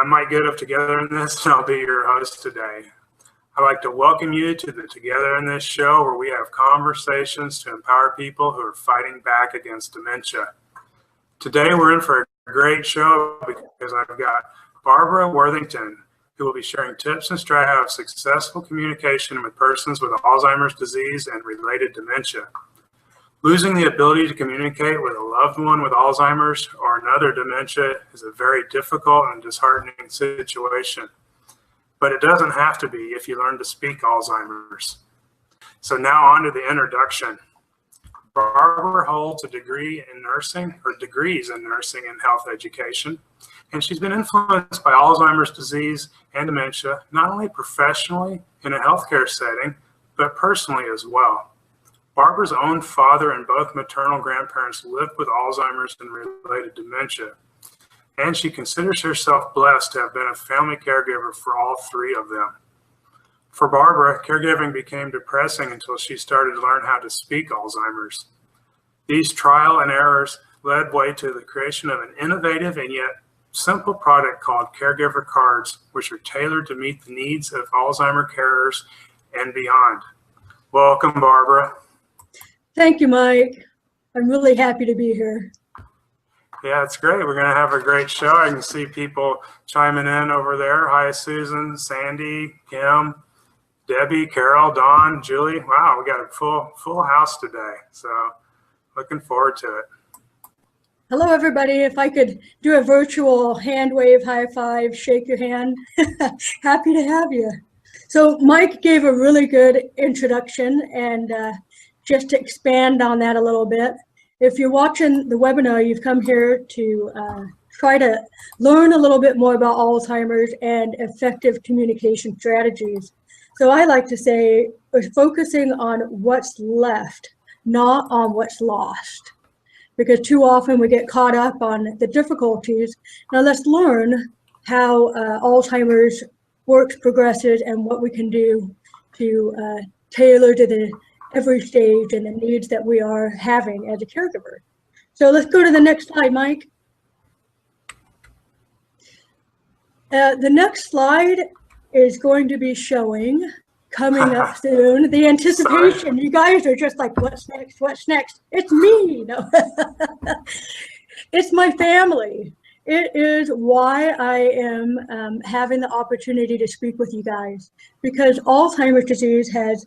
I'm Mike Good of Together in This, and I'll be your host today. I'd like to welcome you to the Together in This show, where we have conversations to empower people who are fighting back against dementia. Today we're in for a great show because I've got Barbara Worthington, who will be sharing tips and strategies of successful communication with persons with Alzheimer's disease and related dementia. Losing the ability to communicate with a loved one with Alzheimer's or another dementia is a very difficult and disheartening situation. But it doesn't have to be if you learn to speak Alzheimer's. So now on to the introduction. Barbara holds a degree in nursing, or degrees in nursing and health education, and she's been influenced by Alzheimer's disease and dementia, not only professionally in a healthcare setting, but personally as well. Barbara's own father and both maternal grandparents lived with Alzheimer's and related dementia, and she considers herself blessed to have been a family caregiver for all three of them. For Barbara, caregiving became depressing until she started to learn how to speak Alzheimer's. These trial and errors led way to the creation of an innovative and yet simple product called Caregiver Cards, which are tailored to meet the needs of Alzheimer carers and beyond. Welcome, Barbara. Thank you, Mike. I'm really happy to be here. Yeah, it's great. We're going to have a great show. I can see people chiming in over there. Hi, Susan, Sandy, Kim, Debbie, Carol, Dawn, Julie. Wow, we got a full house today. So looking forward to it. Hello, everybody. If I could do a virtual hand wave, high five, shake your hand. Happy to have you. So Mike gave a really good introduction, and just to expand on that a little bit, if you're watching the webinar, you've come here to try to learn a little bit more about Alzheimer's and effective communication strategies. So I like to say we're focusing on what's left, not on what's lost, because too often we get caught up on the difficulties. Now let's learn how Alzheimer's works, progresses, and what we can do to tailor to the every stage and the needs that we are having as a caregiver. So let's go to the next slide, Mike. The next slide is going to be showing, coming up soon, the anticipation. You guys are just like, what's next, what's next? It's me, no. It's my family. It is why I am having the opportunity to speak with you guys, because Alzheimer's disease has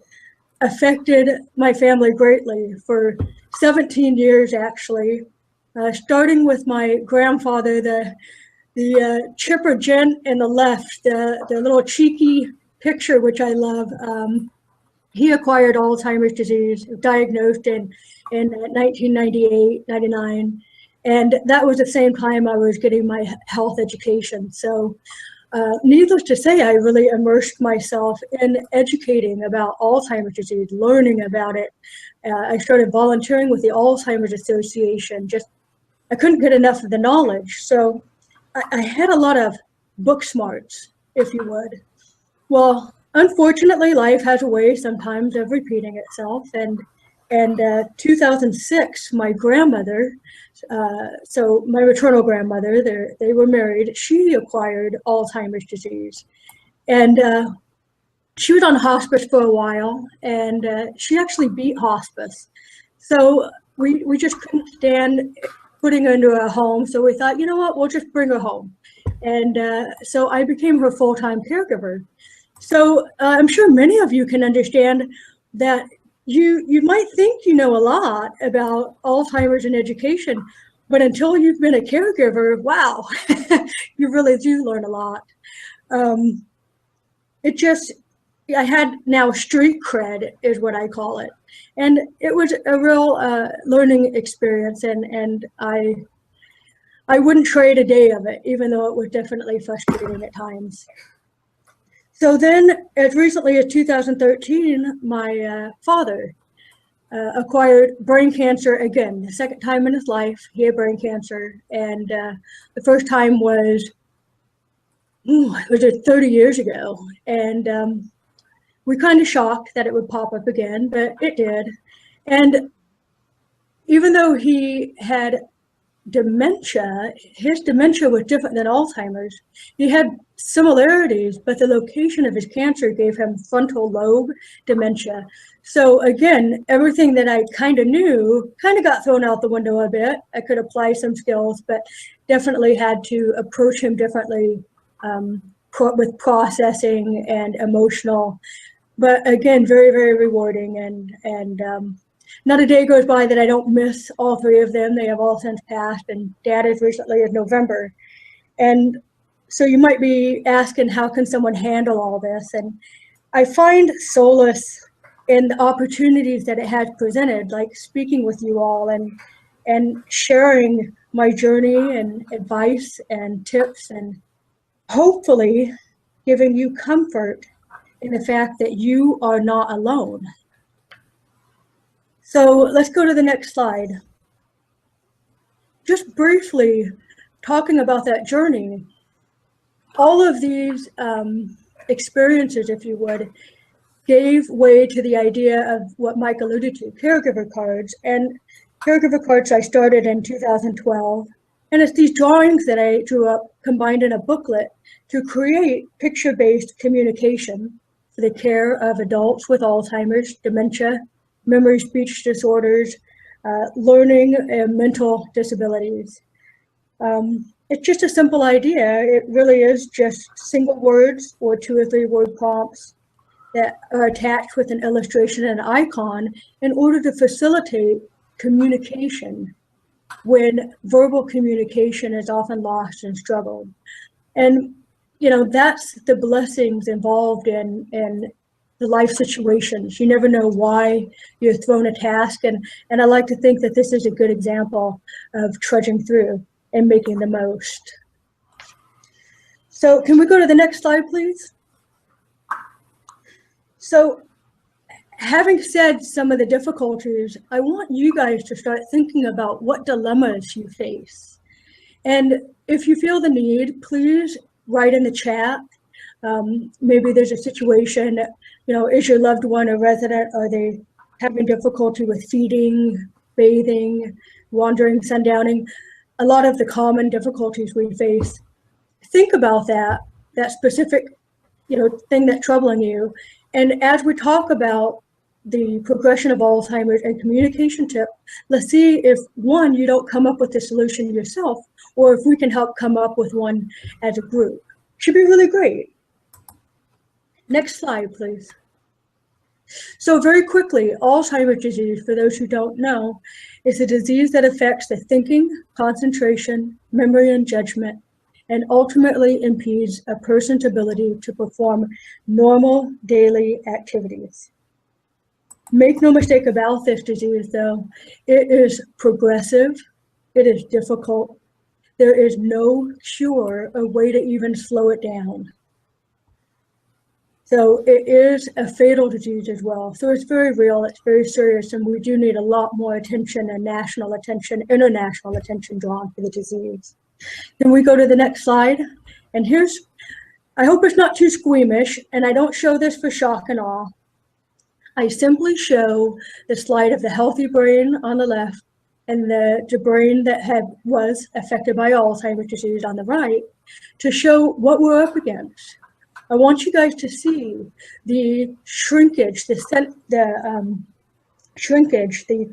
affected my family greatly for 17 years, actually, starting with my grandfather, the chipper gent in the left, the little cheeky picture, which I love. He acquired Alzheimer's disease, diagnosed in 1998, 99, and that was the same time I was getting my health education. So needless to say, I really immersed myself in educating about Alzheimer's disease, learning about it. I started volunteering with the Alzheimer's Association. I couldn't get enough of the knowledge. So I had a lot of book smarts, if you would. Well, unfortunately, life has a way sometimes of repeating itself. And 2006, my grandmother, so my maternal grandmother, they were married. She acquired Alzheimer's disease, and she was on hospice for a while, and she actually beat hospice. So we just couldn't stand putting her into a home. So we thought, you know what, we'll just bring her home. And so I became her full-time caregiver. So I'm sure many of you can understand that you might think you know a lot about Alzheimer's and education, but until you've been a caregiver, wow, you really do learn a lot. I had now street cred is what I call it. And it was a real learning experience, and I wouldn't trade a day of it, even though it was definitely frustrating at times. So then, as recently as 2013, my father acquired brain cancer again. The second time in his life, he had brain cancer. And the first time was 30 years ago. And we kind of shocked that it would pop up again, but it did. And even though he had dementia, his dementia was different than Alzheimer's. He had similarities, but the location of his cancer gave him frontal lobe dementia. So again, everything that I kind of knew kind of got thrown out the window a bit. I could apply some skills, but definitely had to approach him differently with processing and emotional. But again, very, very rewarding, and not a day goes by that I don't miss all three of them. They have all since passed, and Dad as recently as November. And so you might be asking, how can someone handle all this? And I find solace in the opportunities that it has presented, like speaking with you all and sharing my journey and advice and tips, and hopefully giving you comfort in the fact that you are not alone. So let's go to the next slide. Just briefly talking about that journey, all of these experiences, if you would, gave way to the idea of what Mike alluded to, caregiver cards. And caregiver cards I started in 2012. And it's these drawings that I drew up combined in a booklet to create picture-based communication for the care of adults with Alzheimer's, dementia, memory speech disorders, learning and mental disabilities. It's just a simple idea. It really is just single words or 2 or 3 word prompts that are attached with an illustration and icon in order to facilitate communication when verbal communication is often lost and struggled. And you know, that's the blessings involved in the life situations. You never know why you're thrown a task, and I like to think that this is a good example of trudging through and making the most. So can we go to the next slide, please? So having said some of the difficulties, I want you guys to start thinking about what dilemmas you face. And if you feel the need, please write in the chat. Maybe there's a situation, you know, is your loved one a resident? Are they having difficulty with feeding, bathing, wandering, sundowning? A lot of the common difficulties we face. Think about that specific, you know, thing that's troubling you. And as we talk about the progression of Alzheimer's and communication tip, let's see if, one, you don't come up with the solution yourself, or if we can help come up with one as a group. Should be really great. Next slide, please. So very quickly, Alzheimer's disease, for those who don't know, is a disease that affects the thinking, concentration, memory, and judgment, and ultimately impedes a person's ability to perform normal daily activities. Make no mistake about this disease, though, it is progressive, it is difficult. There is no cure or way to even slow it down. So it is a fatal disease as well. So it's very real, it's very serious, and we do need a lot more attention and national attention, international attention drawn for the disease. Can we go to the next slide? And here's, I hope it's not too squeamish, and I don't show this for shock and awe. I simply show the slide of the healthy brain on the left and the brain that was affected by Alzheimer's disease on the right to show what we're up against. I want you guys to see the shrinkage, the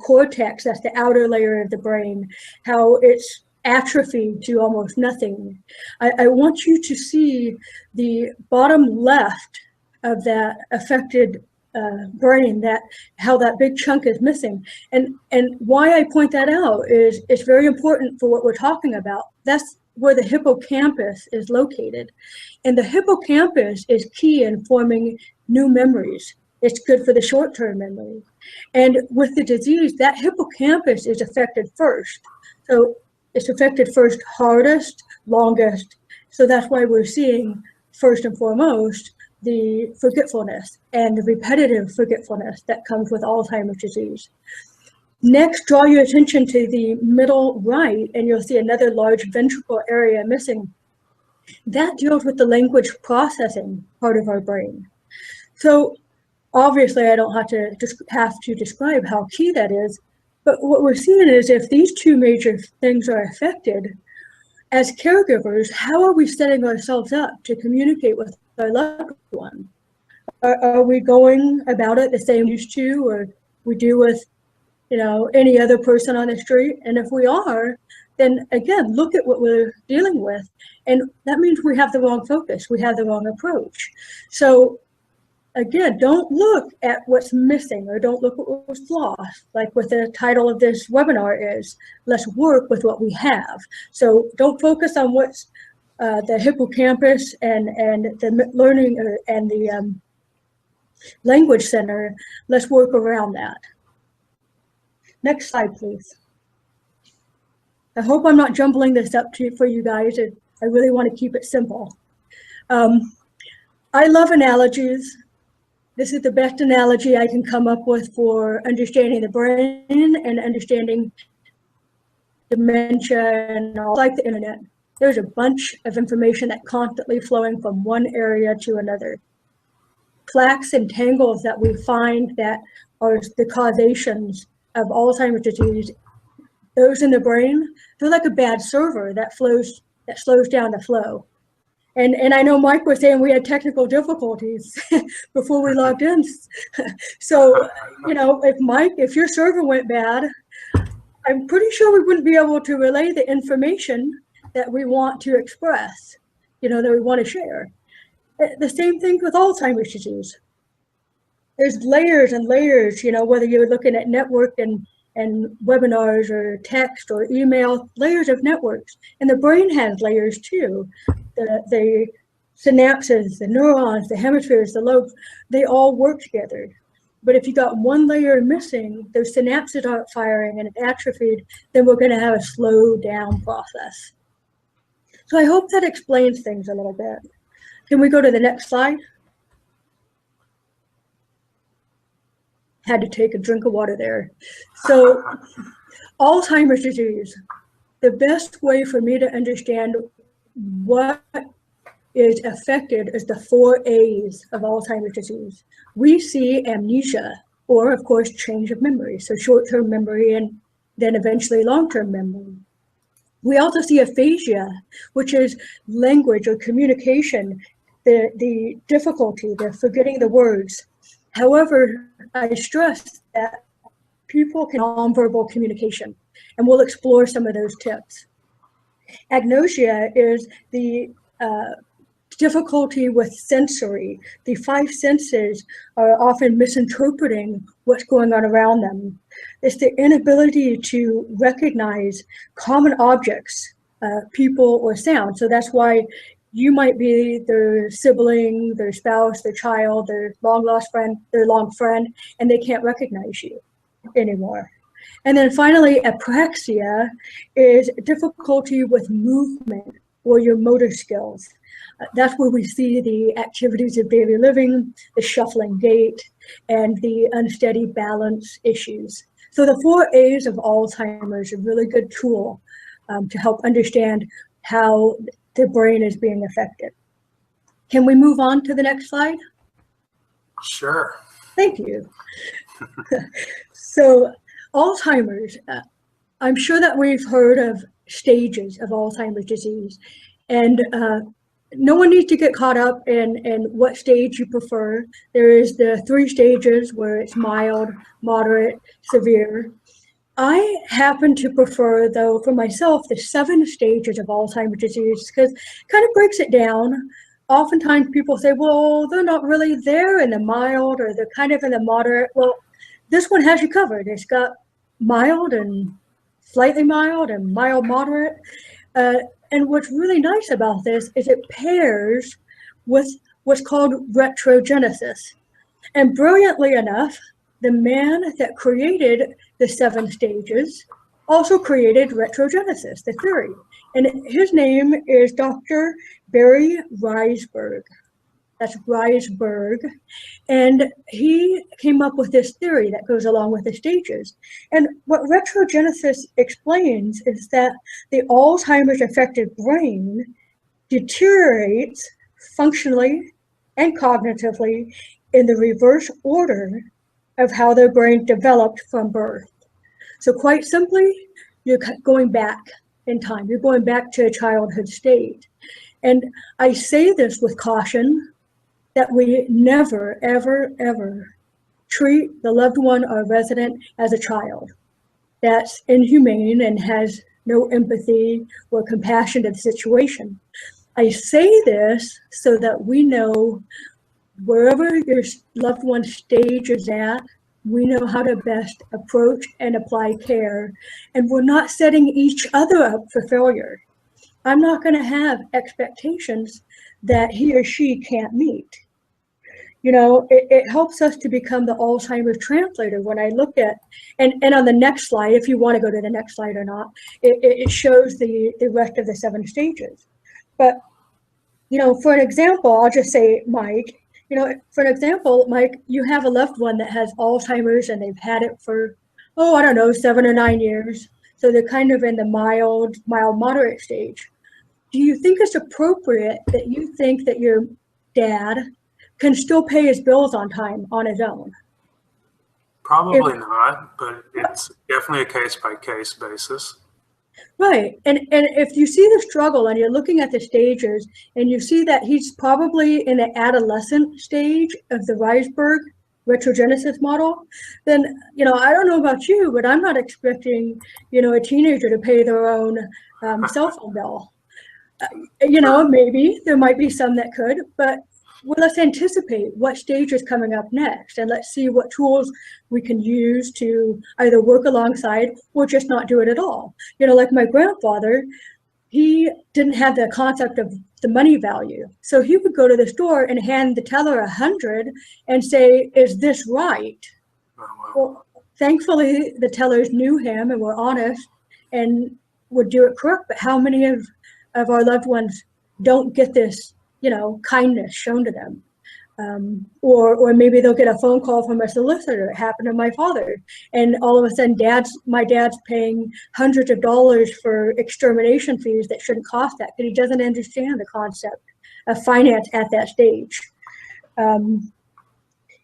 cortex, that's the outer layer of the brain, how it's atrophied to almost nothing. I want you to see the bottom left of that affected brain, that how that big chunk is missing. And why I point that out is it's very important for what we're talking about. That's where the hippocampus is located. And the hippocampus is key in forming new memories. It's good for the short-term memory. And with the disease, that hippocampus is affected first. So it's affected first, hardest, longest. So that's why we're seeing, first and foremost, the forgetfulness and the repetitive forgetfulness that comes with Alzheimer's disease. Next, draw your attention to the middle right, and you'll see another large ventricle area missing. That deals with the language processing part of our brain. So obviously I don't have to describe how key that is, But what we're seeing is if these two major things are affected, as caregivers, how are we setting ourselves up to communicate with our loved one? Are we going about it the same we used to, or we do with, any other person on the street? And if we are, then again, look at what we're dealing with. And that means we have the wrong focus. We have the wrong approach. So again, don't look at what's missing or don't look at what was lost. Like what the title of this webinar is, let's work with what we have. So don't focus on what's the hippocampus and the learning and the language center. Let's work around that. Next slide, please. I hope I'm not jumbling this up for you guys. I really want to keep it simple. I love analogies. This is the best analogy I can come up with for understanding the brain and understanding dementia and all. Like the internet, there's a bunch of information that's constantly flowing from one area to another. Plaques and tangles that we find that are the causations of Alzheimer's disease, those in the brain, they're like a bad server that slows down the flow. And I know Mike was saying we had technical difficulties before we logged in. So, if your server went bad, I'm pretty sure we wouldn't be able to relay the information that we want to express, that we want to share. The same thing with Alzheimer's disease. There's layers and layers, whether you're looking at network and webinars or text or email, layers of networks. And the brain has layers too. The synapses, the neurons, the hemispheres, the lobes, they all work together. But if you got one layer missing, those synapses aren't firing and it's atrophied, then we're going to have a slow down process. So I hope that explains things a little bit. Can we go to the next slide? Had to take a drink of water there. So Alzheimer's disease, the best way for me to understand what is affected is the 4 A's of Alzheimer's disease. We see amnesia, or of course, change of memory. So short-term memory and then eventually long-term memory. We also see aphasia, which is language or communication, the difficulty, the forgetting the words. However, I stress that people can nonverbal communication, and we'll explore some of those tips. Agnosia is the difficulty with sensory. The 5 senses are often misinterpreting what's going on around them. It's the inability to recognize common objects, people, or sound. So that's why you might be their sibling, their spouse, their child, their long-lost friend, their long friend, and they can't recognize you anymore. And then finally, apraxia is difficulty with movement or your motor skills. That's where we see the activities of daily living, the shuffling gait, and the unsteady balance issues. So the 4 A's of Alzheimer's is a really good tool to help understand how the brain is being affected. Can we move on to the next slide? Sure. Thank you. So Alzheimer's, I'm sure that we've heard of stages of Alzheimer's disease, and no one needs to get caught up in what stage you prefer. There is the 3 stages where it's mild, moderate, severe. I happen to prefer, though, for myself, the 7 stages of Alzheimer's disease, because it kind of breaks it down. Oftentimes people say, well, they're not really there in the mild, or they're kind of in the moderate. Well, this one has you covered. It's got mild and slightly mild and mild moderate. And what's really nice about this is it pairs with what's called retrogenesis. And brilliantly enough, the man that created the 7 stages also created retrogenesis, the theory. And his name is Dr. Barry Reisberg. That's Reisberg. And he came up with this theory that goes along with the stages. And what retrogenesis explains is that the Alzheimer's affected brain deteriorates functionally and cognitively in the reverse order of how their brain developed from birth. So quite simply, you're going back in time. You're going back to a childhood state. And I say this with caution that we never, ever, ever treat the loved one or resident as a child. That's inhumane and has no empathy or compassion to the situation. I say this so that we know wherever your loved one's stage is at, we know how to best approach and apply care, and we're not setting each other up for failure. I'm not going to have expectations that he or she can't meet. You know, it helps us to become the Alzheimer's translator. When I look at, and on the next slide, if you want to go to the next slide or not, it shows the rest of the 7 stages. But, you know, for an example, I'll just say, Mike, you know, for an example, Mike, you have a loved one that has Alzheimer's and they've had it for, oh, I don't know, 7 or 9 years. So they're kind of in the mild, moderate stage. Do you think it's appropriate that you think that your dad can still pay his bills on time on his own? Probably not, but it's definitely a case-by-case basis. Right. And if you see the struggle and you're looking at the stages and you see that he's probably in the adolescent stage of the Reisberg retrogenesis model, then, you know, I don't know about you, but I'm not expecting, you know, a teenager to pay their own cell phone bill. You know, maybe there might be some that could, but well, let's anticipate what stage is coming up next, and let's see what tools we can use to either work alongside or just not do it at all. You know, like my grandfather, he didn't have the concept of the money value. So he would go to the store and hand the teller 100 and say, is this right? Oh, wow. Well, thankfully, the tellers knew him and were honest and would do it correct. But how many of our loved ones don't get this, you know, kindness shown to them? Or maybe they'll get a phone call from a solicitor. It happened to my father, and all of a sudden my dad's paying hundreds of dollars for extermination fees that shouldn't cost that, because he doesn't understand the concept of finance at that stage. You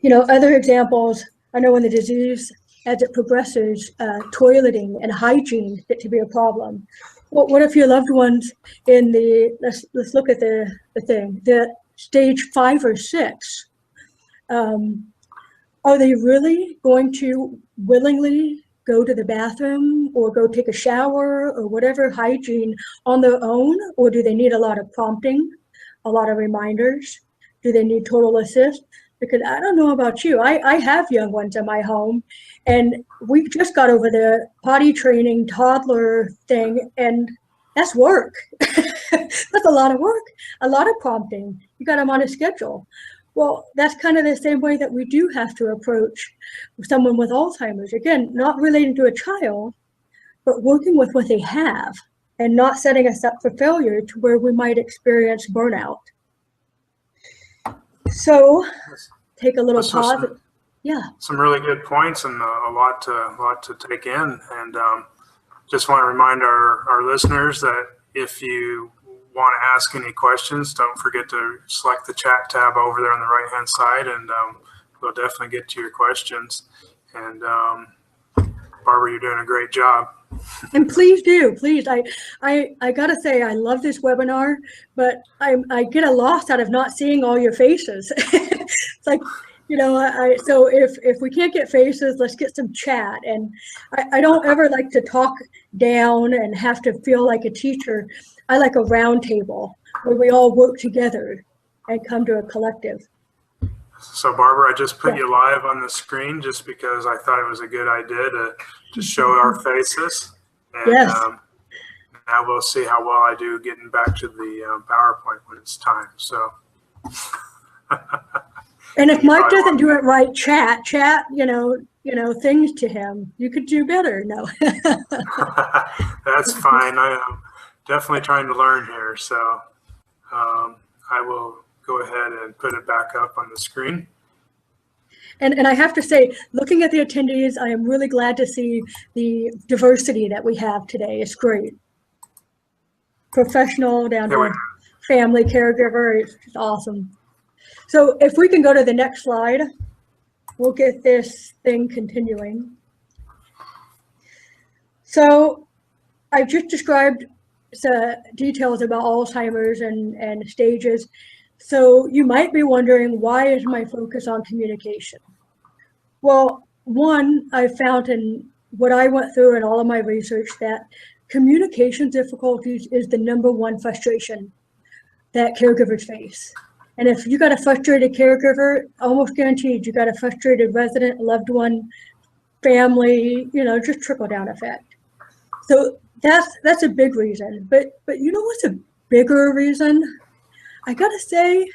know, other examples, I know in the disease, as it progresses, toileting and hygiene get to be a problem. What if your loved ones in the, let's look at the stage 5 or 6, are they really going to willingly go to the bathroom or go take a shower or whatever hygiene on their own? Or do they need a lot of prompting, a lot of reminders? Do they need total assist? Because I don't know about you, I have young ones in my home, and we just got over the potty training toddler thing, and that's work. That's a lot of work, a lot of prompting. You got them on a schedule. Well, that's kind of the same way that we do have to approach someone with Alzheimer's. Again, not relating to a child, but working with what they have and not setting us up for failure to where we might experience burnout. So take a little pause. Some really good points and a lot to take in. And just want to remind our listeners that if you want to ask any questions, don't forget to select the chat tab over there on the right hand side, and we'll definitely get to your questions. And Barbara, you're doing a great job. And please do, please. I gotta say, I love this webinar, but I get a loss out of not seeing all your faces. It's like, you know, so if we can't get faces, let's get some chat. And I don't ever like to talk down and have to feel like a teacher. I like a round table where we all work together and come to a collective. So Barbara, I just put you live on the screen just because I thought it was a good idea to show our faces. And now we'll see how well I do getting back to the PowerPoint when it's time. So. And if Mike doesn't do it right, chat, you know, things to him. You could do better. No. That's fine. I am definitely trying to learn here. So I will go ahead and put it back up on the screen. And I have to say, looking at the attendees, I am really glad to see the diversity that we have today. It's great. Professional down to family caregiver. It's just awesome. So if we can go to the next slide, we'll get this thing continuing. So I just described the details about Alzheimer's and stages. So you might be wondering, why is my focus on communication? Well, one, I found in what I went through in all of my research that communication difficulties is the #1 frustration that caregivers face. And if you got a frustrated caregiver, almost guaranteed you got a frustrated resident, loved one, family, just trickle down effect. So that's a big reason. But you know what's a bigger reason? I gotta say,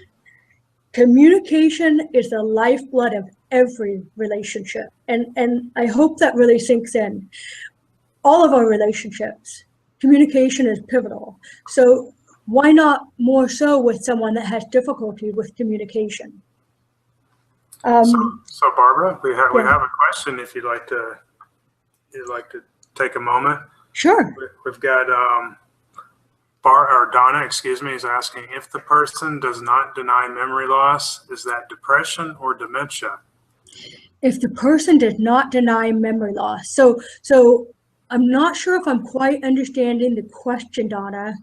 communication is the lifeblood of every relationship. And I hope that really sinks in. All of our relationships, communication is pivotal. So why not more so with someone that has difficulty with communication? So Barbara, we have Yeah. a question. If you'd like to take a moment. Sure. We've got Donna, is asking, if the person does not deny memory loss, is that depression or dementia? If the person does not deny memory loss. So I'm not sure if I'm quite understanding the question, Donna.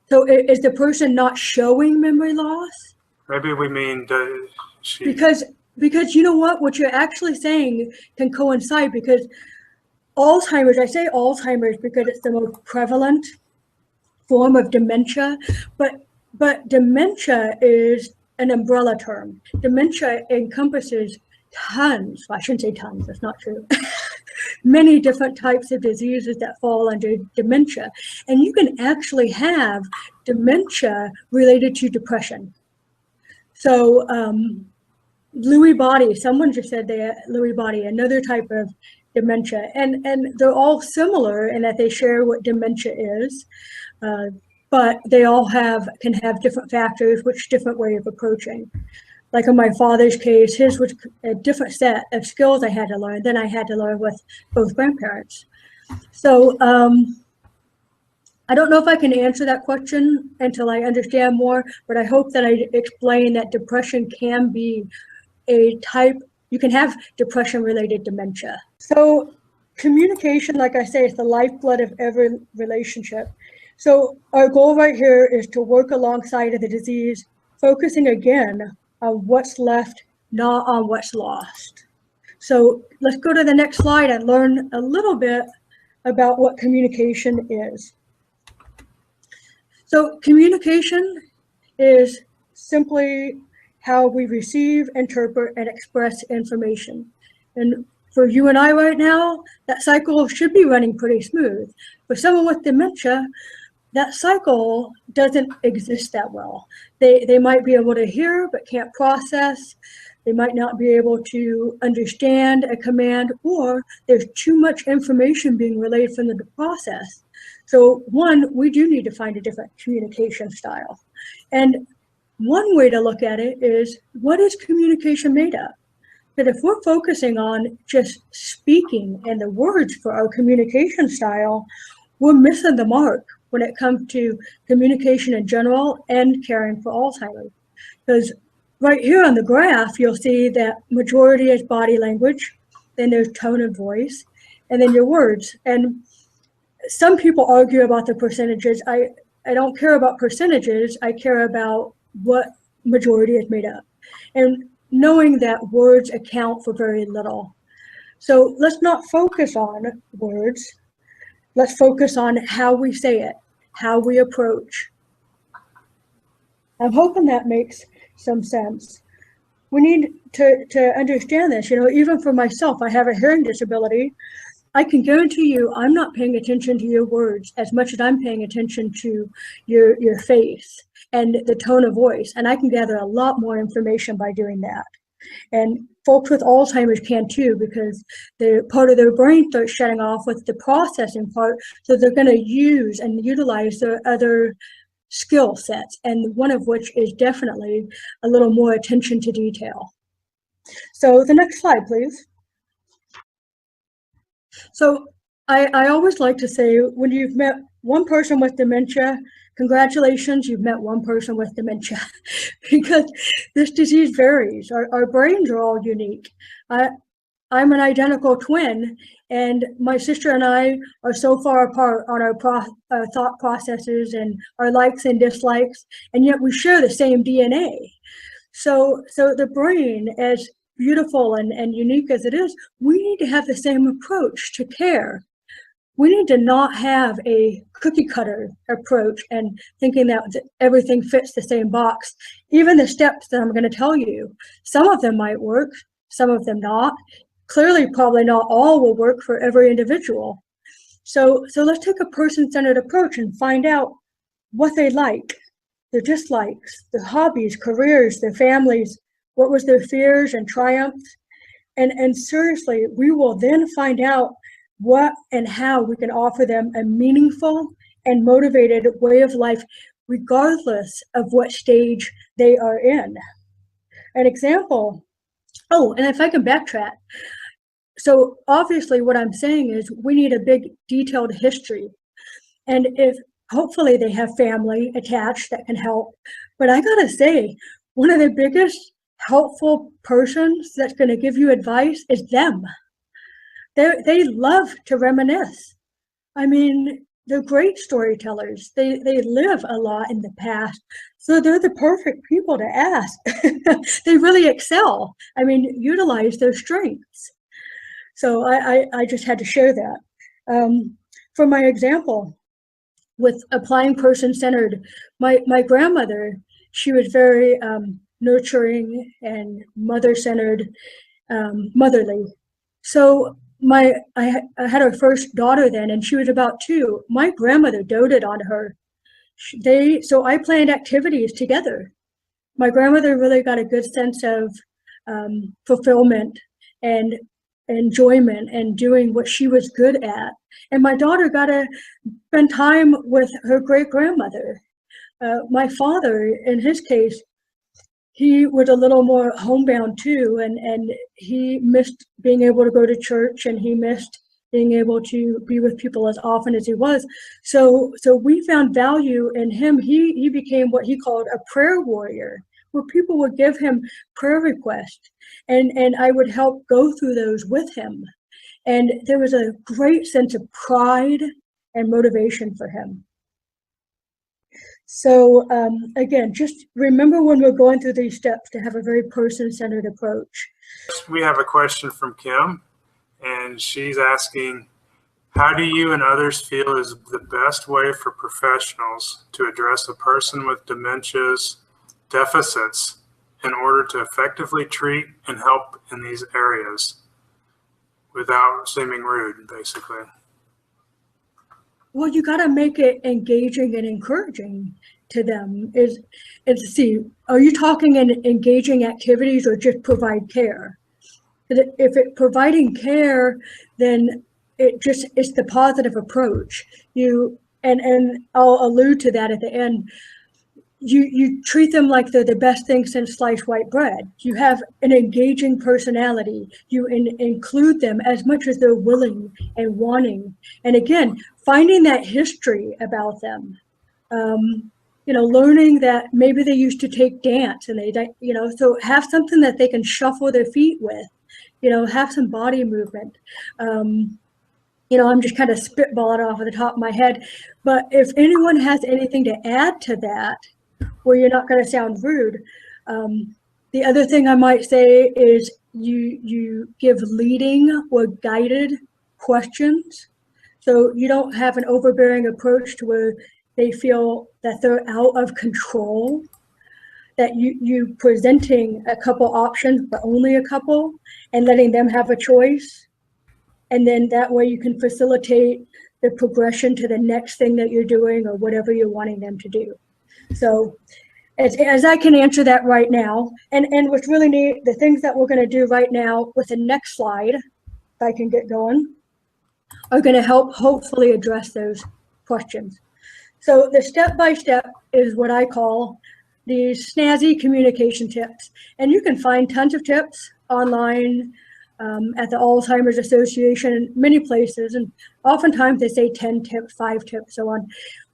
So is the person not showing memory loss? Maybe we mean Because you know what you're actually saying can coincide, because Alzheimer's, I say Alzheimer's because it's the most prevalent form of dementia, but dementia is an umbrella term. Dementia encompasses tons, I shouldn't say tons, that's not true, many different types of diseases that fall under dementia. And you can actually have dementia related to depression. So Lewy body, someone just said Lewy body, another type of dementia, and they're all similar in that they share what dementia is, but they all can have different factors, which different way of approaching. Like in my father's case, his was a different set of skills I had to learn than I had to learn with both grandparents. So I don't know if I can answer that question until I understand more, but I hope that I explain that depression can be a type. You can have depression-related dementia. So communication, like I say, is the lifeblood of every relationship. So our goal right here is to work alongside of the disease, focusing again on what's left, not on what's lost. So let's go to the next slide and learn a little bit about what communication is. So communication is simply how we receive, interpret, and express information. And for you and I right now, that cycle should be running pretty smooth. For someone with dementia, that cycle doesn't exist that well. They might be able to hear but can't process. They might not be able to understand a command, or there's too much information being relayed from the process. So one, we do need to find a different communication style. And one way to look at it is, what is communication made of? That if we're focusing on just speaking and the words for our communication style, we're missing the mark when it comes to communication in general and caring for Alzheimer's. Because right here on the graph, you'll see that majority is body language, then there's tone of voice, and then your words. And some people argue about the percentages. I don't care about percentages. I care about what majority is made up, and knowing that words account for very little. So let's not focus on words. Let's focus on how we say it, how we approach. I'm hoping that makes some sense. We need to understand this. Even for myself, I have a hearing disability. I can guarantee you I'm not paying attention to your words as much as I'm paying attention to your face and the tone of voice. And I can gather a lot more information by doing that. And folks with Alzheimer's can too, because part of their brain starts shutting off with the processing part. So they're going to use and utilize their other skill sets, and one of which is definitely a little more attention to detail. So the next slide, please. So I always like to say, when you've met one person with dementia, congratulations, you've met one person with dementia, because this disease varies. Our brains are all unique. I'm an identical twin, and my sister and I are so far apart on our thought processes and our likes and dislikes, and yet we share the same DNA. So the brain, as beautiful and unique as it is, we need to have the same approach to care. We need to not have a cookie cutter approach and thinking that everything fits the same box. Even the steps that I'm going to tell you, some of them might work, some of them not. Clearly, probably not all will work for every individual. So let's take a person-centered approach and find out what they like, their dislikes, their hobbies, careers, their families, what was their fears and triumphs. And seriously, we will then find out what and how we can offer them a meaningful and motivated way of life, regardless of what stage they are in. An example, and if I can backtrack. So obviously what I'm saying is we need a big detailed history. And if hopefully they have family attached that can help. But I gotta say, one of the biggest helpful persons that's gonna give you advice is them. They love to reminisce. I mean, they're great storytellers. They live a lot in the past. So they're the perfect people to ask. They really excel. I mean, utilize their strengths. So I just had to share that. For my example, with applying person-centered, my grandmother, she was very nurturing and mother-centered, motherly. So I had our first daughter then, and she was about 2. My grandmother doted on her. So I planned activities together. My grandmother really got a good sense of fulfillment and enjoyment and doing what she was good at. And my daughter got to spend time with her great-grandmother. My father, in his case, he was a little more homebound too, and he missed being able to go to church, and he missed being able to be with people as often as he was. So we found value in him. He became what he called a prayer warrior, where people would give him prayer requests, and I would help go through those with him. And there was a great sense of pride and motivation for him. So again, just remember when we're going through these steps to have a very person-centered approach. We have a question from Kim, and she's asking, how do you and others feel is the best way for professionals to address a person with dementia's deficits in order to effectively treat and help in these areas without seeming rude, basically? Well, you got to make it engaging and encouraging to them. See, are you talking in engaging activities or just provide care? If it's providing care, then it's the positive approach. And I'll allude to that at the end. You treat them like they're the best thing since sliced white bread. You have an engaging personality. You include them as much as they're willing and wanting. And again, finding that history about them. Learning that maybe they used to take dance and so have something that they can shuffle their feet with, have some body movement. I'm just kind of spitballing off of the top of my head, but if anyone has anything to add to that, where you're not going to sound rude. The other thing I might say is you give leading or guided questions. So you don't have an overbearing approach to where they feel that they're out of control, that you presenting a couple options, but only a couple, and letting them have a choice. And then that way you can facilitate the progression to the next thing that you're doing or whatever you're wanting them to do. So as I can answer that right now, and what's really neat, the things that we're going to do right now with the next slide, if I can get going, are going to help hopefully address those questions. So the step-by-step is what I call these snazzy communication tips. And you can find tons of tips online at the Alzheimer's Association, many places, and oftentimes they say 10 tips, 5 tips, so on.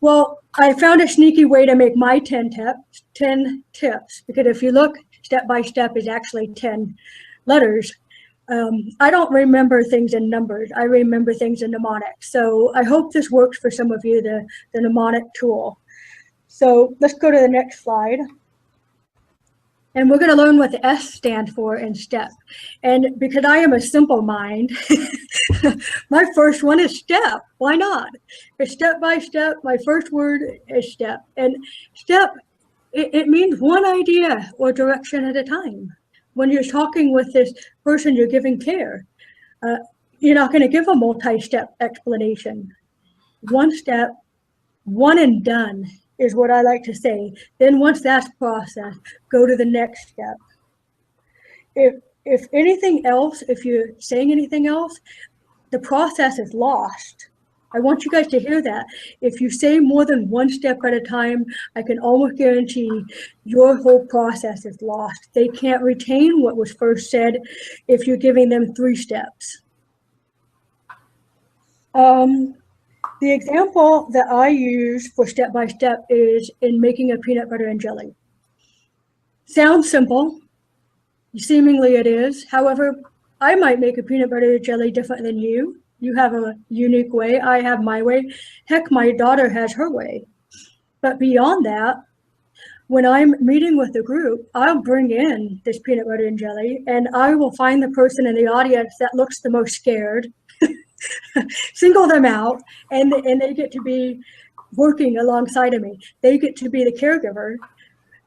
Well, I found a sneaky way to make my 10 tips, because if you look, step by step is actually 10 letters. I don't remember things in numbers. I remember things in mnemonics. So I hope this works for some of you, the mnemonic tool. So let's go to the next slide. And we're going to learn what the S stands for in STEP. And because I am a simple mind, my first one is STEP. Why not? It's step by step. My first word is STEP. And STEP, it means one idea or direction at a time. When you're talking with this person you're giving care, you're not going to give a multi-step explanation. One step, one and done is what I like to say. Then once that's processed, go to the next step. If anything else, if you're saying anything else, the process is lost. I want you guys to hear that. If you say more than one step at a time, I can almost guarantee your whole process is lost. They can't retain what was first said if you're giving them 3 steps. The example that I use for step by step is in making a peanut butter and jelly. Sounds simple. Seemingly it is. However, I might make a peanut butter jelly different than you. You have a unique way. I have my way. Heck, my daughter has her way. But beyond that, when I'm meeting with the group, I'll bring in this peanut butter and jelly, and I will find the person in the audience that looks the most scared, single them out, and they get to be working alongside of me. They get to be the caregiver.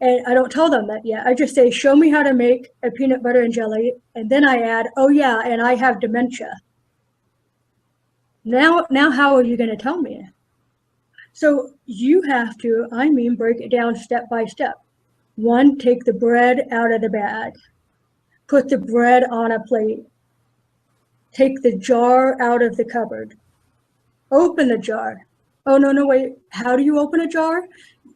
And I don't tell them that yet. I just say, show me how to make a peanut butter and jelly. And then I add, oh yeah, and I have dementia. Now how are you going to tell me? So you have to, break it down step by step. 1, take the bread out of the bag. Put the bread on a plate. Take the jar out of the cupboard. Open the jar. Oh, no, wait. How do you open a jar?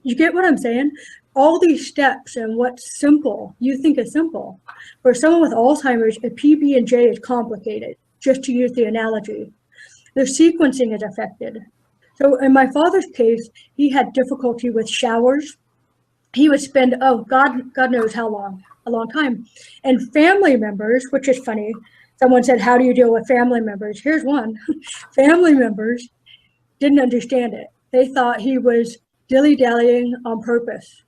You get what I'm saying? All these steps and what's simple, you think is simple. For someone with Alzheimer's, a PB&J is complicated, just to use the analogy. The sequencing is affected. So in my father's case, he had difficulty with showers. He would spend, God knows how long, a long time. And family members, which is funny, someone said, how do you deal with family members? Here's one. Family members didn't understand it. They thought he was dilly-dallying on purpose,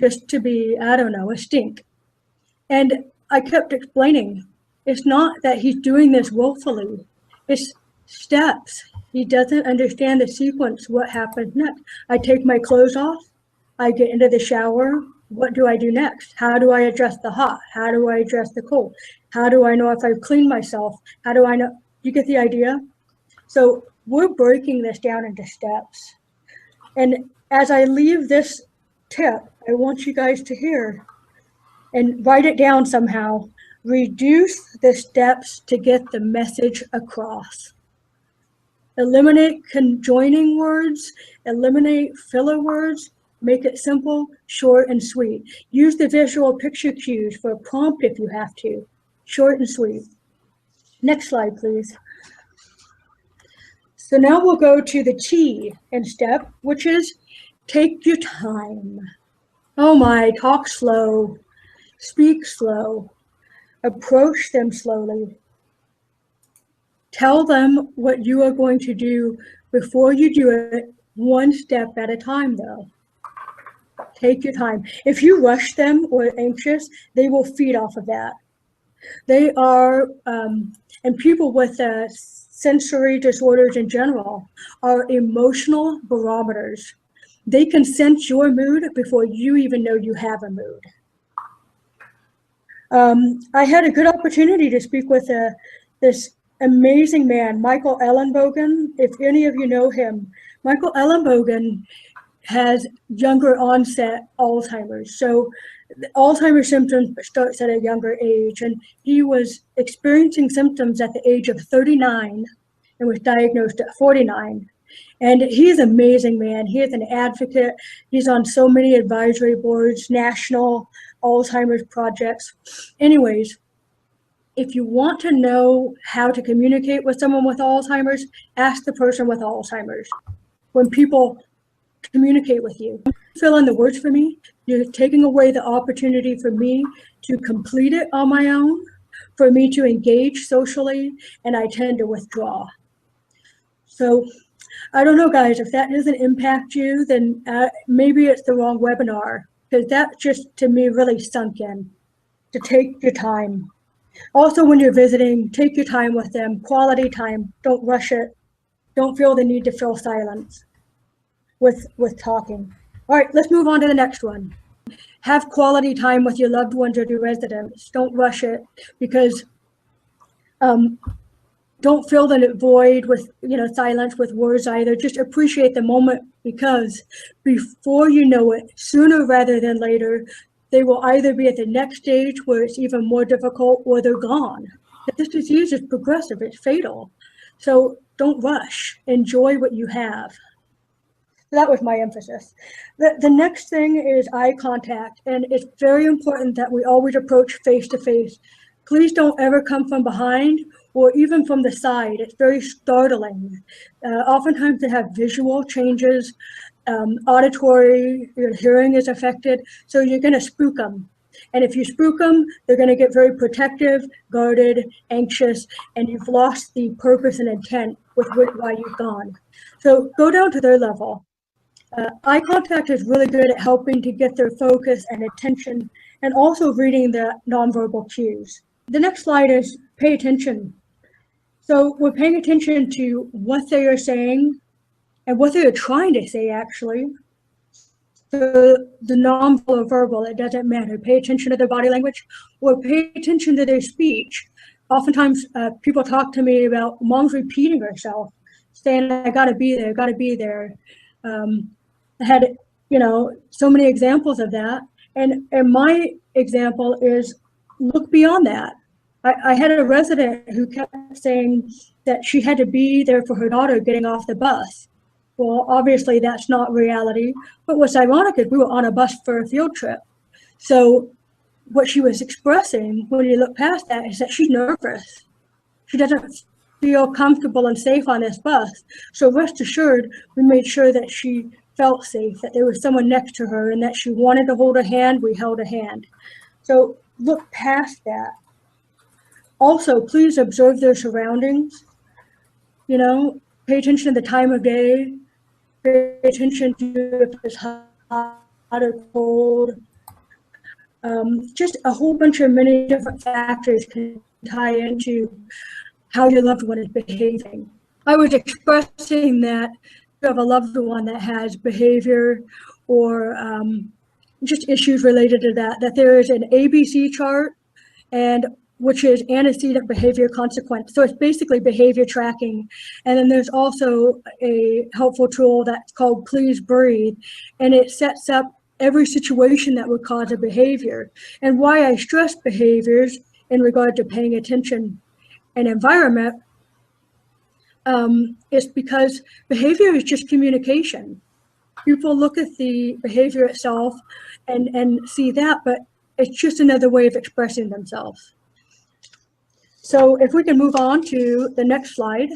just to be, I don't know, a stink. And I kept explaining, it's not that he's doing this willfully. It's steps. He doesn't understand the sequence, what happens next. I take my clothes off. I get into the shower. What do I do next? How do I address the hot? How do I address the cold? How do I know if I've cleaned myself? How do I know? You get the idea? So we're breaking this down into steps. And as I leave this tip, I want you guys to hear and write it down somehow. Reduce the steps to get the message across. Eliminate conjoining words, eliminate filler words, make it simple, short, and sweet. Use the visual picture cues for a prompt if you have to. Short and sweet. Next slide, please. So now we'll go to the T in STEP, which is take your time. Oh my, talk slow, speak slow, approach them slowly. Tell them what you are going to do before you do it, one step at a time though. Take your time. If you rush them or anxious, they will feed off of that. They are, and people with sensory disorders in general are emotional barometers. They can sense your mood before you even know you have a mood. I had a good opportunity to speak with this amazing man, Michael Ellenbogen. If any of you know him, Michael Ellenbogen has younger onset Alzheimer's. So the Alzheimer's symptoms starts at a younger age, and he was experiencing symptoms at the age of 39 and was diagnosed at 49. And he's an amazing man. He is an advocate. He's on so many advisory boards, national Alzheimer's projects. Anyways, if you want to know how to communicate with someone with Alzheimer's, ask the person with Alzheimer's. When people communicate with you, fill in the words for me. You're taking away the opportunity for me to complete it on my own, for me to engage socially, and I tend to withdraw. So I don't know, guys, if that doesn't impact you, then maybe it's the wrong webinar, because that just, to me, really sunk in, to take your time. Also, when you're visiting, take your time with them, quality time, don't rush it. Don't feel the need to fill silence with talking. All right, let's move on to the next one. Have quality time with your loved ones or your residents. Don't rush it, because don't fill the void with silence with words either. Just appreciate the moment, because before you know it, sooner rather than later, they will either be at the next stage where it's even more difficult, or they're gone. This disease is progressive, it's fatal. So don't rush, enjoy what you have. That was my emphasis. The next thing is eye contact, and it's very important that we always approach face to face. Please don't ever come from behind or even from the side. It's very startling. Oftentimes they have visual changes, auditory, your hearing is affected, so you're going to spook them. And if you spook them, they're going to get very protective, guarded, anxious, and you've lost the purpose and intent with why you've gone. So go down to their level. Eye contact is really good at helping to get their focus and attention, and also reading the nonverbal cues. The next slide is pay attention. So we're paying attention to what they are saying and what they are trying to say, actually. So the nonverbal, it doesn't matter. Pay attention to their body language, or pay attention to their speech. Oftentimes people talk to me about mom's repeating herself, saying, I gotta be there, gotta be there. I had, so many examples of that. And my example is look beyond that. I had a resident who kept saying that she had to be there for her daughter getting off the bus. Well, obviously that's not reality, but what's ironic is we were on a bus for a field trip. So what she was expressing when you look past that is that she's nervous. She doesn't feel comfortable and safe on this bus. So rest assured, we made sure that she felt safe, that there was someone next to her, and that she wanted to hold a hand, we held a hand. So look past that. Also, please observe their surroundings. Pay attention to the time of day. Pay attention to if it's hot or cold. Just a whole bunch of many different factors can tie into how your loved one is behaving. I was expressing that you have a loved one that has behavior or just issues related to that there is an ABC chart, and which is antecedent behavior consequence. So it's basically behavior tracking. And then there's also a helpful tool that's called Please Breathe, and it sets up every situation that would cause a behavior. And why I stress behaviors in regard to paying attention and environment is because behavior is just communication. People look at the behavior itself and see that, but it's just another way of expressing themselves. So if we can move on to the next slide.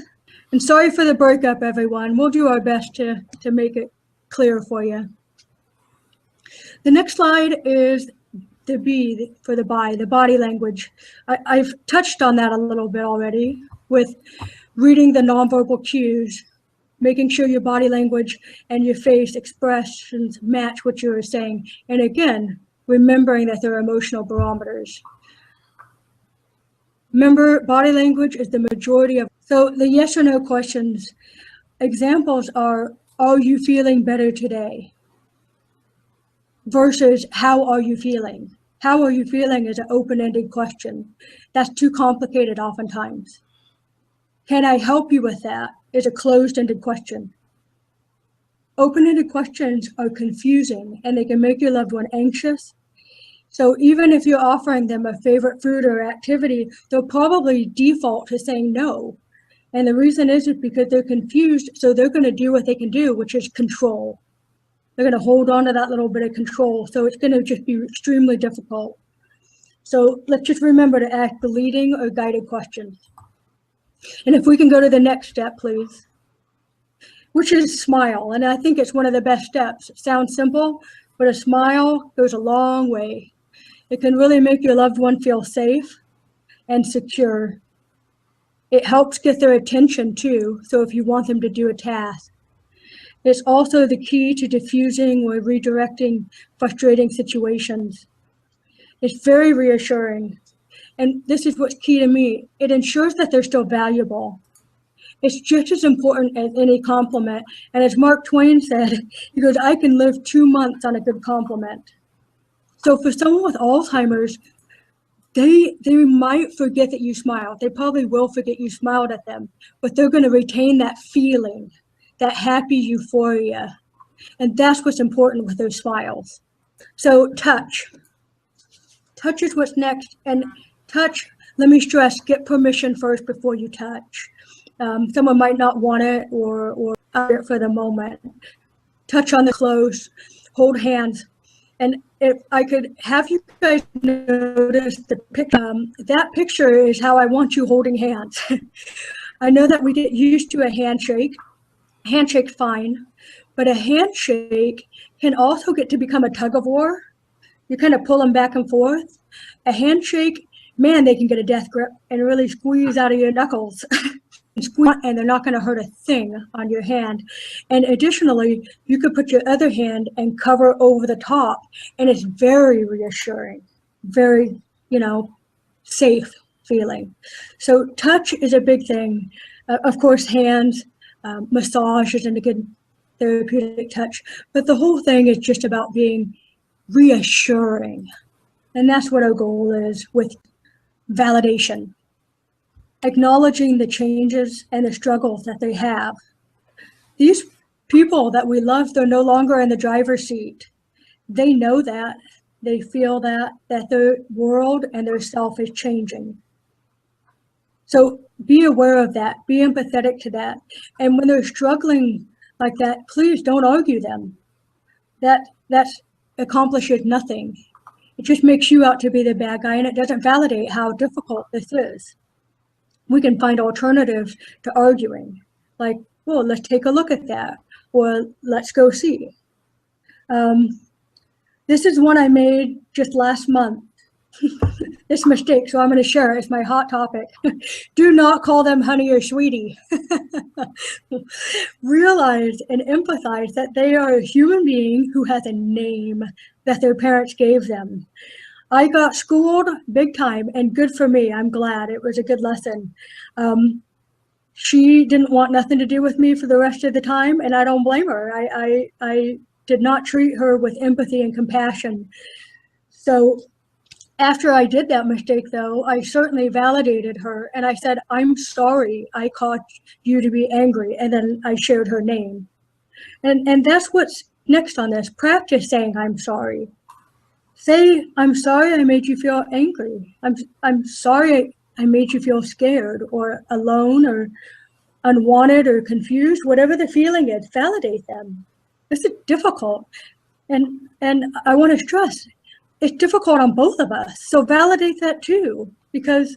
And sorry for the breakup, everyone. We'll do our best to make it clear for you. The next slide is the B for the body language. I've touched on that a little bit already with reading the nonverbal cues, making sure your body language and your face expressions match what you're saying. And again, remembering that they're emotional barometers. Remember, body language is the majority of, so the yes or no questions, examples are you feeling better today? Versus, how are you feeling? How are you feeling is an open-ended question. That's too complicated oftentimes. Can I help you with that is a closed-ended question. Open-ended questions are confusing, and they can make your loved one anxious. So even if you're offering them a favorite food or activity, they'll probably default to saying no. And the reason is because they're confused, so they're going to do what they can do, which is control. They're going to hold on to that little bit of control. So it's going to just be extremely difficult. So let's just remember to ask the leading or guided questions. And if we can go to the next step, please, which is smile. And I think it's one of the best steps. It sounds simple, but a smile goes a long way. It can really make your loved one feel safe and secure. It helps get their attention too, so if you want them to do a task. It's also the key to diffusing or redirecting frustrating situations. It's very reassuring. And this is what's key to me. It ensures that they're still valuable. It's just as important as any compliment. And as Mark Twain said, he goes, I can live 2 months on a good compliment. So for someone with Alzheimer's, they might forget that you smiled. They probably will forget you smiled at them, but they're going to retain that feeling, that happy euphoria. And that's what's important with those smiles. So touch. Touch is what's next. And touch, let me stress, get permission first before you touch. Someone might not want it or for the moment. Touch on the clothes, hold hands. And if I could have you guys notice the picture, that picture is how I want you holding hands. I know that we get used to a handshake. Handshake's fine, but a handshake can also get to become a tug of war. You kind of pull them back and forth. A handshake, man, they can get a death grip and really squeeze out of your knuckles. And they're not going to hurt a thing on your hand. And additionally, you could put your other hand and cover over the top, and it's very reassuring, very, safe feeling. So touch is a big thing. Of course, hands, massage isn't a good therapeutic touch, but the whole thing is just about being reassuring. And that's what our goal is with validation. Acknowledging the changes and the struggles that they have. These people that we love, they're no longer in the driver's seat. They know that, they feel that their world and their self is changing. So be aware of that, be empathetic to that. And when they're struggling like that, please don't argue them. That accomplishes nothing. It just makes you out to be the bad guy, and it doesn't validate how difficult this is. We can find alternatives to arguing, like, well, let's take a look at that, or let's go see. This is one I made just last month, this mistake, so I'm going to share it. It's my hot topic. Do not call them honey or sweetie. Realize and empathize that they are a human being who has a name that their parents gave them. I got schooled big time, and good for me. I'm glad. It was a good lesson. She didn't want nothing to do with me for the rest of the time, and I don't blame her. I did not treat her with empathy and compassion. So after I did that mistake, though, I certainly validated her, and I said, I'm sorry I caused you to be angry, and then I shared her name. And that's what's next on this. Practice saying I'm sorry. Say, I'm sorry I made you feel angry. I'm sorry I made you feel scared or alone or unwanted or confused. Whatever the feeling is, validate them. This is difficult. And I want to stress, it's difficult on both of us. So validate that too, because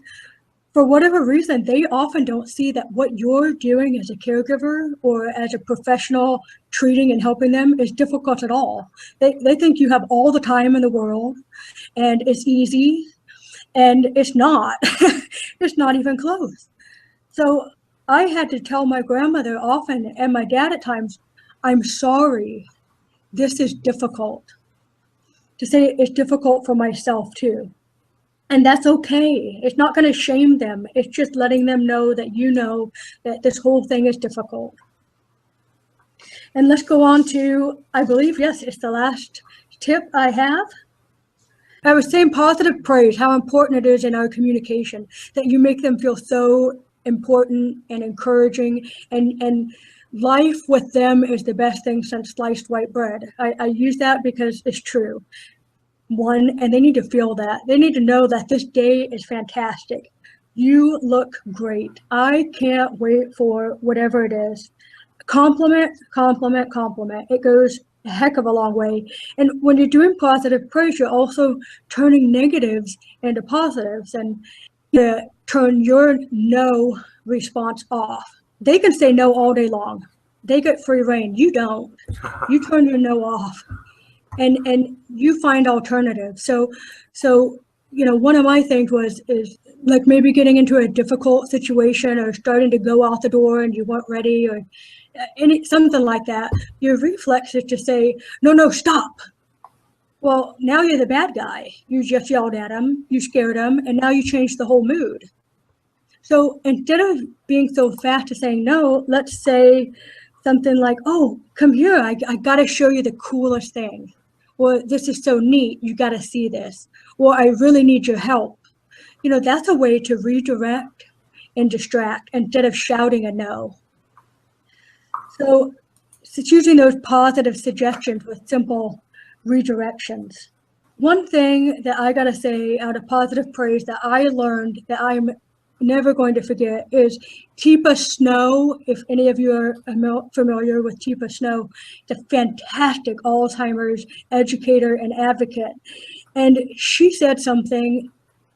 for whatever reason, they often don't see that what you're doing as a caregiver or as a professional treating and helping them is difficult at all. They think you have all the time in the world and it's easy, and it's not. It's not even close. So I had to tell my grandmother often, and my dad at times, I'm sorry, this is difficult. To say it's difficult for myself too. And that's okay. It's not going to shame them. It's just letting them know that you know that this whole thing is difficult. And let's go on to, I believe, yes, it's the last tip I have. I was saying positive praise, how important it is in our communication, that you make them feel so important and encouraging, and life with them is the best thing since sliced white bread. I use that because it's true. One, and they need to feel that. They need to know that this day is fantastic. You look great. I can't wait for whatever it is. Compliment, compliment, compliment. It goes a heck of a long way. And when you're doing positive praise, you're also turning negatives into positives, and you turn your no response off. They can say no all day long. They get free reign. You don't. You turn your no off. And you find alternatives. So one of my things is like maybe getting into a difficult situation or starting to go out the door and you weren't ready or something like that. Your reflex is to say, no, stop. Well, now you're the bad guy. You just yelled at him, you scared him, and now you changed the whole mood. So instead of being so fast to saying no, let's say something like, oh, come here, I got to show you the coolest thing. Or this is so neat, you got to see this. Or I really need your help. That's a way to redirect and distract instead of shouting a no. So it's using those positive suggestions with simple redirections. One thing that I got to say out of positive praise that I learned that I'm never going to forget is Teepa Snow. If any of you are familiar with Teepa Snow, it's a fantastic Alzheimer's educator and advocate. And she said something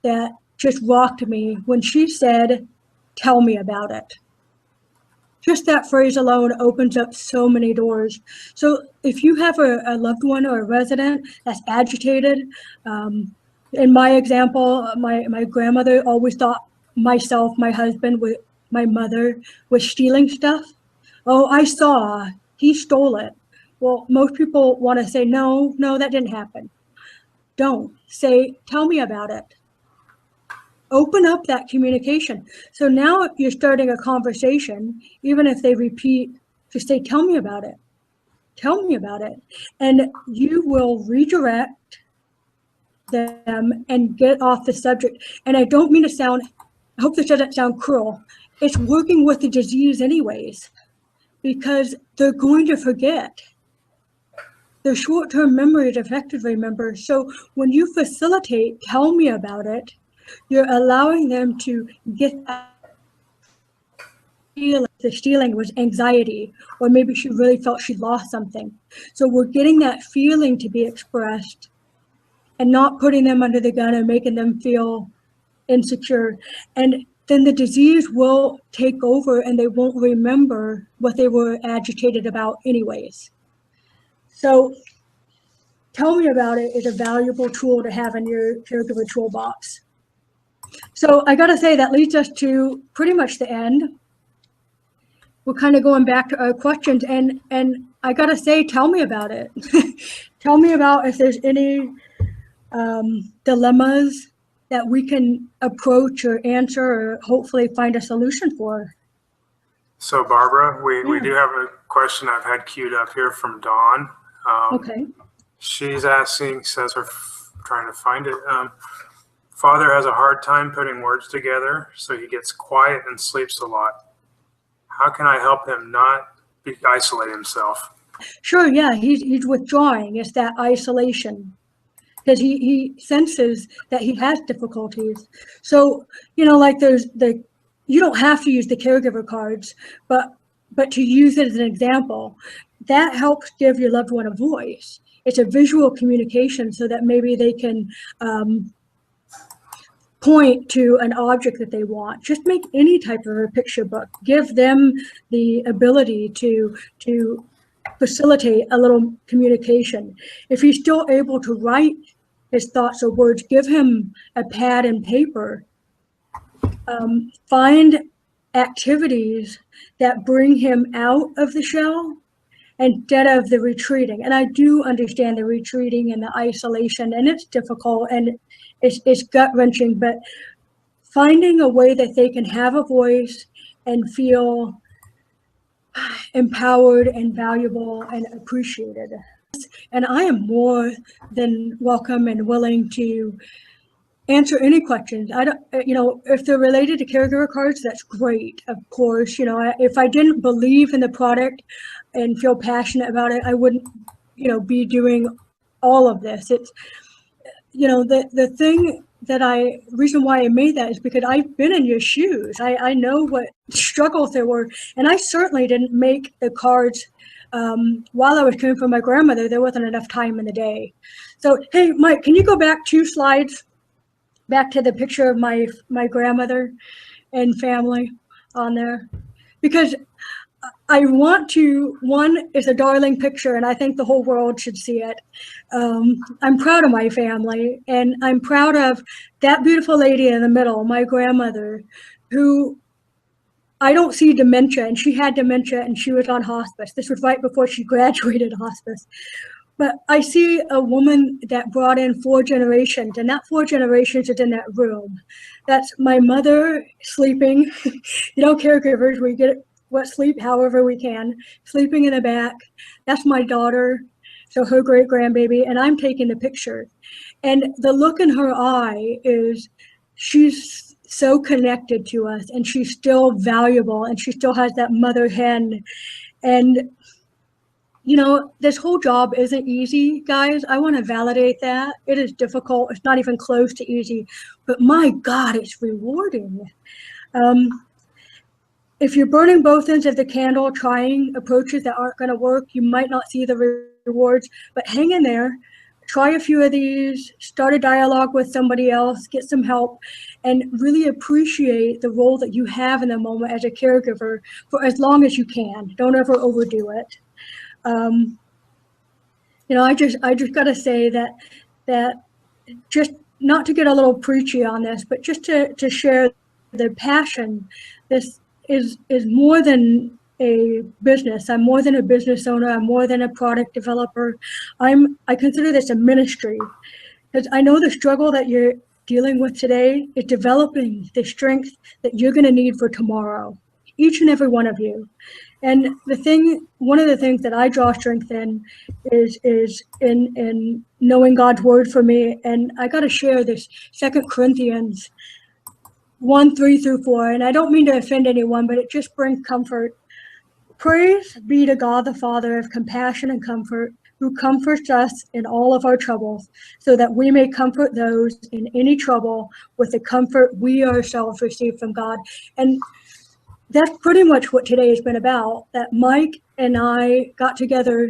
that just rocked me when she said, "Tell me about it." Just that phrase alone opens up so many doors. So if you have a loved one or a resident that's agitated, in my example, my grandmother always thought myself, my husband, my mother was stealing stuff. Oh, I saw, he stole it. Well, most people want to say, no, that didn't happen. Don't. Say, tell me about it. Open up that communication. So now you're starting a conversation, even if they repeat, just say, tell me about it. Tell me about it. And you will redirect them and get off the subject. And I don't mean to sound, I hope this doesn't sound cruel. It's working with the disease anyways, because they're going to forget. Their short-term memory is affected, remember. So when you facilitate, tell me about it, you're allowing them to get that feeling. The stealing was anxiety, or maybe she really felt she lost something. So we're getting that feeling to be expressed and not putting them under the gun and making them feel insecure. And then the disease will take over and they won't remember what they were agitated about anyways. So tell me about it is a valuable tool to have in your caregiver toolbox. So I got to say that leads us to pretty much the end. We're kind of going back to our questions, and I got to say, tell me about it. Tell me about if there's any dilemmas that we can approach or answer or hopefully find a solution for. So Barbara, we do have a question I've had queued up here from Dawn. Okay. She's asking, says her, trying to find it. Father has a hard time putting words together, so he gets quiet and sleeps a lot. How can I help him not isolate himself? Sure, yeah, he's withdrawing. It's that isolation because he senses that he has difficulties. So, like you don't have to use the caregiver cards, but to use it as an example, that helps give your loved one a voice. It's a visual communication so that maybe they can point to an object that they want. Just make any type of a picture book. Give them the ability to facilitate a little communication. If he's still able to write his thoughts or words, give him a pad and paper. Find activities that bring him out of the shell instead of the retreating. And I do understand the retreating and the isolation, and it's difficult and it's gut-wrenching, but finding a way that they can have a voice and feel empowered and valuable and appreciated. And I am more than welcome and willing to answer any questions. I don't, if they're related to caregiver cards, that's great, of course. If I didn't believe in the product and feel passionate about it, I wouldn't, be doing all of this. It's, the thing that reason why I made that is because I've been in your shoes. I know what struggles there were, and I certainly didn't make the cards while I was caring for my grandmother. There wasn't enough time in the day. So, hey, Mike, can you go back 2 slides? Back to the picture of my grandmother and family on there, because I want to, one, it's a darling picture, and I think the whole world should see it. I'm proud of my family, and I'm proud of that beautiful lady in the middle, my grandmother, who I don't see dementia, and she had dementia and she was on hospice. This was right before she graduated hospice. But I see a woman that brought in 4 generations, and that 4 generations is in that room. That's my mother sleeping, caregivers, we get what sleep however we can, sleeping in the back. That's my daughter, so her great grandbaby, and I'm taking the picture. And the look in her eye is she's so connected to us, and she's still valuable, and she still has that mother hen. And this whole job isn't easy, guys. I want to validate that. It is difficult. It's not even close to easy, but my God, it's rewarding. If you're burning both ends of the candle, trying approaches that aren't going to work, you might not see the rewards, but hang in there. Try a few of these, start a dialogue with somebody else, get some help, and really appreciate the role that you have in the moment as a caregiver for as long as you can. Don't ever overdo it. I just got to say that just not to get a little preachy on this, but just to share the passion. This is more than a business. I'm more than a business owner. I'm more than a product developer. I consider this a ministry, because I know the struggle that you're dealing with today is developing the strength that you're going to need for tomorrow, each and every one of you. And one of the things that I draw strength in is in knowing God's word for me. And I got to share this 2 Corinthians 1:3-4. And I don't mean to offend anyone, but it just brings comfort. Praise be to God, the Father of compassion and comfort, who comforts us in all of our troubles, so that we may comfort those in any trouble with the comfort we ourselves receive from God. And that's pretty much what today has been about, that Mike and I got together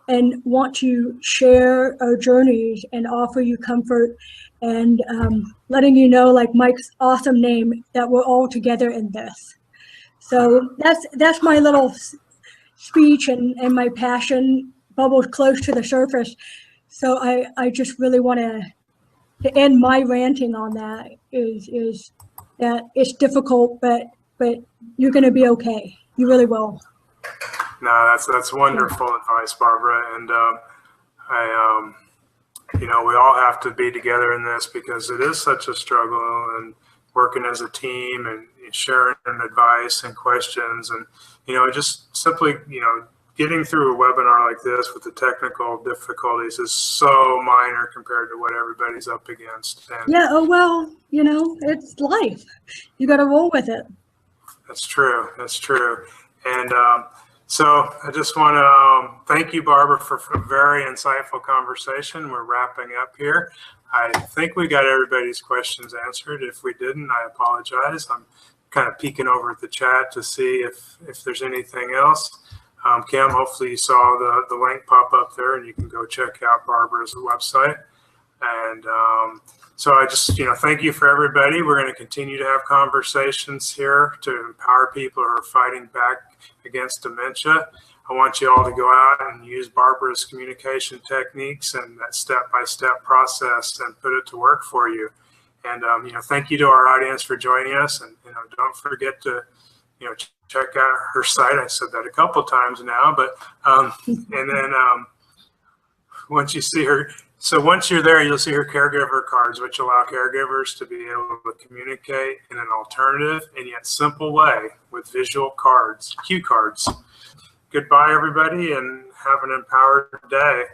and want to share our journeys and offer you comfort, and letting you know, like Mike's awesome name, that we're all together in this. So that's my little speech, and my passion bubbles close to the surface. So I just really want to end my ranting on that is that it's difficult, but you're going to be okay. You really will. No, that's wonderful advice, Barbara. And we all have to be together in this, because it is such a struggle, and working as a team and sharing advice and questions, and just simply getting through a webinar like this with the technical difficulties is so minor compared to what everybody's up against. And yeah. Oh well, it's life. You got to roll with it. That's true. And so I just want to thank you, Barbara, for a very insightful conversation. We're wrapping up here. I think we got everybody's questions answered. If we didn't, I apologize. I'm kind of peeking over at the chat to see if there's anything else. Kim, hopefully you saw the link pop up there, and you can go check out Barbara's website. And so I just, thank you for everybody. We're going to continue to have conversations here to empower people who are fighting back against dementia. I want you all to go out and use Barbara's communication techniques and that step-by-step process and put it to work for you. And, thank you to our audience for joining us. And, don't forget to, check out her site. I said that a couple times now, but, and then once you see her, so once you're there, you'll see her caregiver cards, which allow caregivers to be able to communicate in an alternative and yet simple way with visual cards, cue cards. Goodbye, everybody, and have an empowered day.